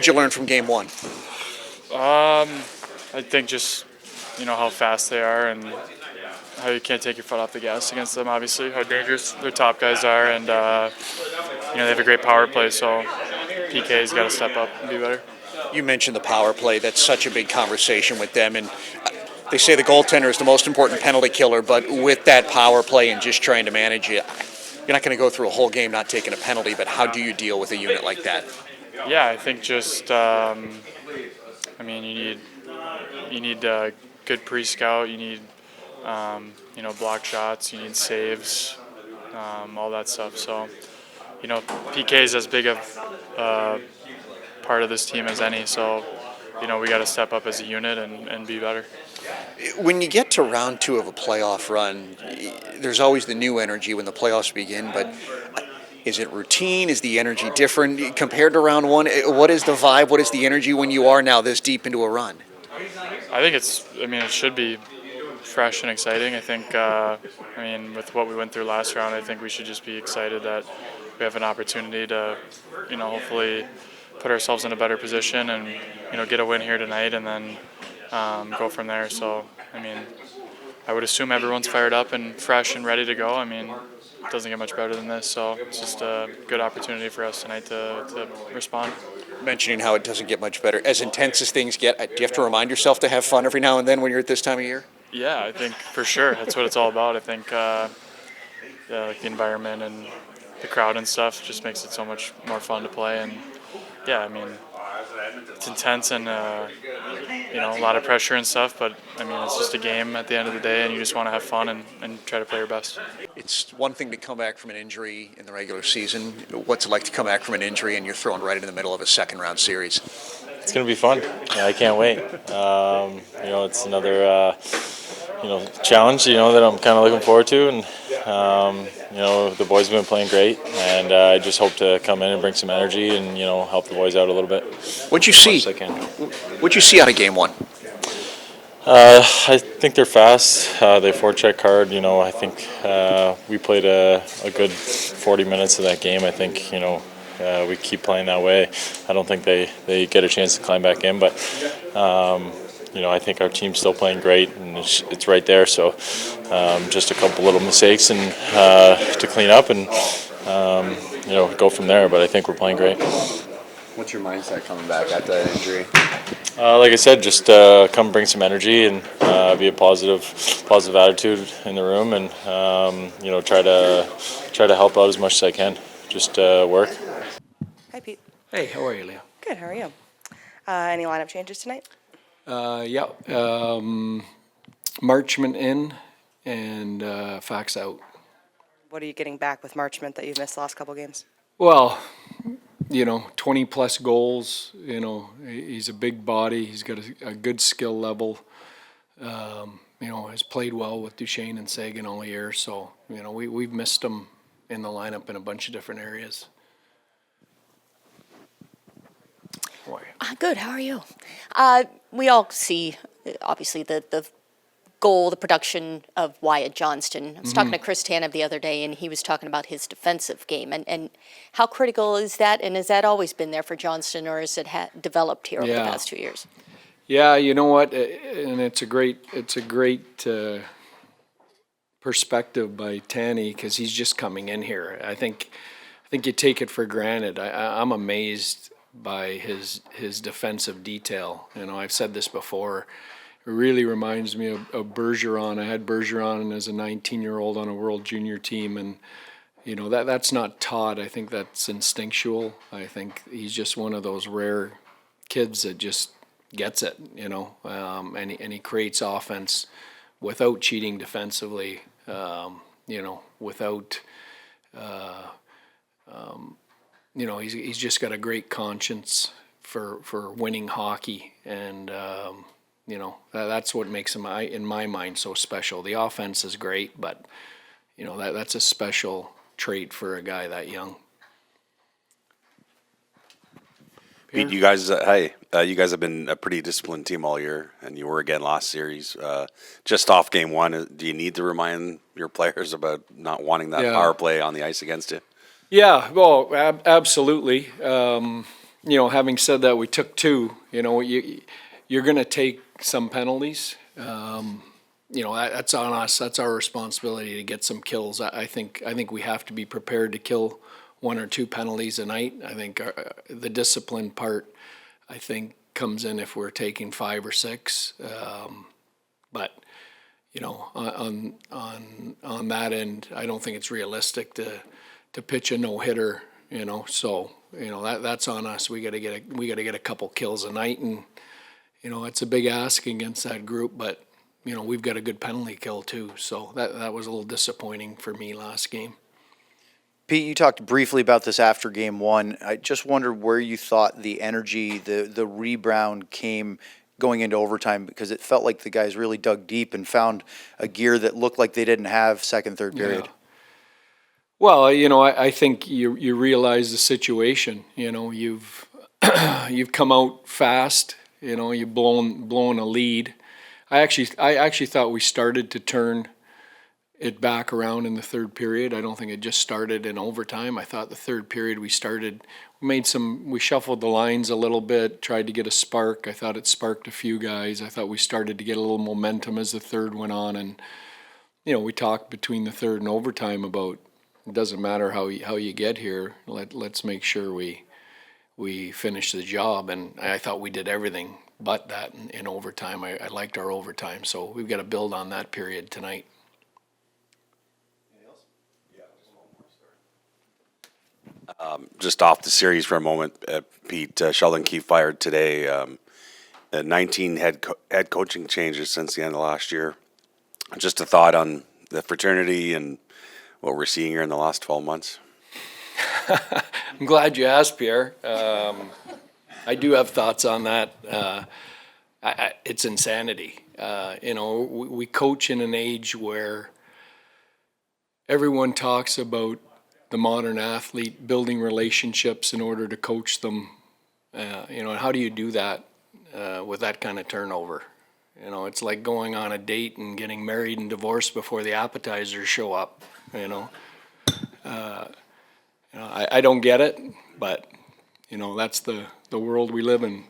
What'd you learn from game one? I think just how fast they are and how you can't take your foot off the gas against them. Obviously, how dangerous their top guys are, and they have a great power play. So PK's got to step up and be better. You mentioned the power play. That's such a big conversation with them, and they say the goaltender is the most important penalty killer. But with that power play and just trying to manage it, you're not going to go through a whole game not taking a penalty. But how do you deal with a unit like that? Yeah, I think just you need good pre-scout. You need block shots. You need saves, all that stuff. So PK is as big of part of this team as any. So we got to step up as a unit and be better. When you get to round two of a playoff run, there's always the new energy when the playoffs begin, but is it routine? Is the energy different compared to round one? What is the vibe? What is the energy when you are now this deep into a run? I think it should be fresh and exciting. I think, with what we went through last round, I think we should just be excited that we have an opportunity to, hopefully put ourselves in a better position and, get a win here tonight and then go from there. So, I would assume everyone's fired up and fresh and ready to go. It doesn't get much better than this, so it's just a good opportunity for us tonight to respond. Mentioning how it doesn't get much better. As intense as things get, do you have to remind yourself to have fun every now and then when you're at this time of year? Yeah, I think for sure. That's what it's all about. I think like the environment and the crowd and stuff just makes it so much more fun to play. And yeah, it's intense and a lot of pressure and stuff, but it's just a game at the end of the day, and you just want to have fun and try to play your best. It's one thing to come back from an injury in the regular season. What's it like to come back from an injury and you're thrown right into the middle of a second-round series? It's going to be fun. Yeah, I can't wait. It's another challenge, that I'm kind of looking forward to, and the boys have been playing great, and I just hope to come in and bring some energy and help the boys out a little bit. What'd you see? What'd you see out of game one? I think they're fast. They forecheck hard. I think we played a good 40 minutes of that game. I think we keep playing that way. I don't think they get a chance to climb back in, but I think our team's still playing great, and it's right there. So just a couple little mistakes and to clean up and go from there. But I think we're playing great. What's your mindset coming back after that injury? Like I said, just come bring some energy and be a positive attitude in the room, and try to help out as much as I can. Just work. Hi, Pete. Hey, how are you, Leah? Good. How are you? Any lineup changes tonight? Yeah. Marchment in and Fax out. What are you getting back with Marchment that you've missed the last couple games? Well, 20 plus goals. He's a big body. He's got a good skill level. Has played well with Duchesne and Sagan all year. So we've missed him in the lineup in a bunch of different areas. How are you? Good. How are you? We all see, obviously, the goal, the production of Wyatt Johnston. I was talking to Chris Tanev the other day, and he was talking about his defensive game. And how critical is that? And has that always been there for Johnston, or has it developed here over the past 2 years? Yeah, you know what? And it's a great perspective by Tanny, because he's just coming in here. I think you take it for granted. I'm amazed by his defensive detail. I've said this before. It really reminds me of Bergeron. I had Bergeron as a 19-year-old on a World Junior team, and that's not taught. I think that's instinctual. I think he's just one of those rare kids that just gets it, and he creates offense without cheating defensively, without he's just got a great conscience for winning hockey, and that's what makes him, in my mind, so special. The offense is great, but that's a special trait for a guy that young. Pete, you guys, you guys have been a pretty disciplined team all year, and you were again last series. Just off game one, do you need to remind your players about not wanting that power play on the ice against you? Yeah, well, absolutely. having said that, we took 2. You're going to take some penalties. That's on us. That's our responsibility to get some kills. I think we have to be prepared to kill 1 or 2 penalties a night. I think the discipline part, I think, comes in if we're taking 5 or 6. But on that end, I don't think it's realistic to pitch a no-hitter. So that's on us. We got to get a couple kills a night, and it's a big ask against that group, but we've got a good penalty kill too. So that was a little disappointing for me last game. Pete, you talked briefly about this after game 1. I just wondered where you thought the energy, the rebound came going into overtime, because it felt like the guys really dug deep and found a gear that looked like they didn't have second, third period. Yeah. Well, I think you realize the situation. You've you've come out fast. You've blown a lead. I actually thought we started to turn it back around in the third period. I don't think it just started in overtime. I thought the third period we shuffled the lines a little bit, tried to get a spark. I thought it sparked a few guys. I thought we started to get a little momentum as the third went on, and we talked between the third and overtime about it doesn't matter how you get here. Let's make sure we finish the job, and I thought we did everything but that in overtime. I liked our overtime, so we've got to build on that period tonight. Just off the series for a moment, Pete, Sheldon Keefe fired today. 19 head coaching changes since the end of last year. Just a thought on the fraternity and what we're seeing here in the last 12 months. I'm glad you asked, Pierre. I do have thoughts on that. It's insanity. We coach in an age where everyone talks about the modern athlete building relationships in order to coach them. How do you do that with that kind of turnover? It's like going on a date and getting married and divorced before the appetizers show up. I don't get it, but that's the world we live in.